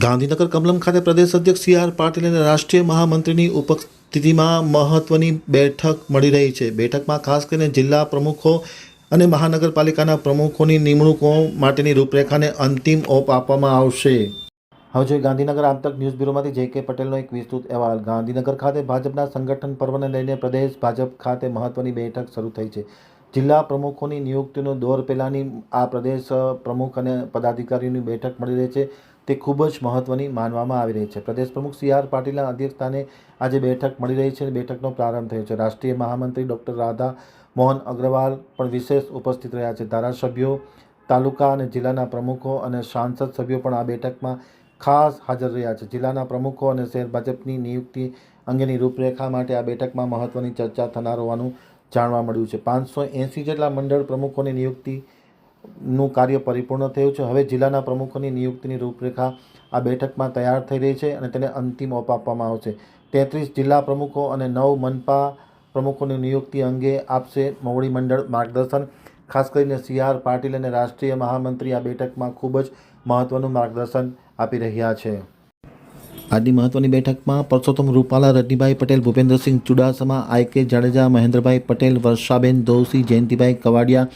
ગાંધીનગર કમલમ ખાતે પ્રદેશ અધ્યક્ષ સી.આર. પાટીલ અને રાષ્ટ્રીય મહામંત્રીની ઉપસ્થિતિમાં મહત્વની બેઠક મળી રહી છે. બેઠકમાં ખાસ કરીને જિલ્લા પ્રમુખો અને મહાનગરપાલિકાના પ્રમુખોની નિમણૂકો માટેની રૂપરેખાને અંતિમ ઓપ આપવામાં આવશે. હવે જોઈએ ગાંધીનગર આમતક ન્યૂઝ બ્યુરોમાંથી જે.કે. પટેલનો એક વિસ્તૃત અહેવાલ. ગાંધીનગર ખાતે ભાજપના સંગઠન પર્વને લઈને પ્રદેશ ભાજપ ખાતે મહત્વની બેઠક શરૂ થઈ છે. જિલ્લા પ્રમુખોની નિયુક્તિનો દોર પહેલાની આ પ્રદેશ પ્રમુખ અને પદાધિકારીઓની બેઠક મળી રહી છે તે ખૂબ જ મહત્વની માનવામાં આવી રહી છે. પ્રદેશ પ્રમુખ સી.આર. પાટીલના અધ્યક્ષસ્થાને આજે બેઠક મળી રહી છે. બેઠકનો પ્રારંભ થયો છે. રાષ્ટ્રીય મહામંત્રી ડૉક્ટર રાધા મોહન અગ્રવાલ પણ વિશેષ ઉપસ્થિત રહ્યા છે. ધારાસભ્યો, તાલુકા અને જિલ્લાના પ્રમુખો અને સાંસદ સભ્યો પણ આ બેઠકમાં ખાસ હાજર રહ્યા છે. જિલ્લાના પ્રમુખો અને શહેર ભાજપની નિયુક્તિ અંગેની રૂપરેખા માટે આ બેઠકમાં મહત્વની ચર્ચા થનાર હોવાનું જાણવા મળ્યું છે. 580 જેટલા મંડળ પ્રમુખોની નિયુક્તિનું કાર્ય પરિપૂર્ણ થયું છે. હવે જિલ્લાના પ્રમુખોની નિયુક્તિની રૂપરેખા આ બેઠકમાં તૈયાર થઈ રહી છે અને તેને અંતિમ ઓપ આપવામાં આવશે. 33 જિલ્લા પ્રમુખો અને 9 મનપા પ્રમુખોની નિયુક્તિ અંગે આપશે મોવડી મંડળ માર્ગદર્શન. ખાસ કરીને સી.આર. પાટીલ અને રાષ્ટ્રીય મહામંત્રી આ બેઠકમાં ખૂબ જ મહત્વનું માર્ગદર્શન આપી રહ્યા છે. આજની મહત્વની બેઠકમાં પરસોત્તમ રૂપાલા, રજનીભાઈ પટેલ, ભૂપેન્દ્રસિંહ ચુડાસમા, આઈ.કે. જાડેજા, મહેન્દ્રભાઈ પટેલ, વર્ષાબેન દોશી, જયંતિભાઈ કવાડિયા,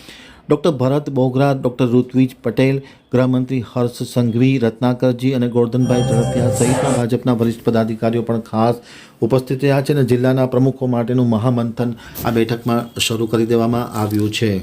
ડૉક્ટર ભરત બોગરા, ડૉક્ટર ઋત્વિજ પટેલ, ગૃહમંત્રી હર્ષ સંઘવી, રત્નાકરજી અને ગોરધનભાઈ ઝડફિયા સહિતના ભાજપના વરિષ્ઠ પદાધિકારીઓ પણ ખાસ ઉપસ્થિત રહ્યા છે અને જિલ્લાના પ્રમુખો માટેનું મહામંથન આ બેઠકમાં શરૂ કરી દેવામાં આવ્યું છે.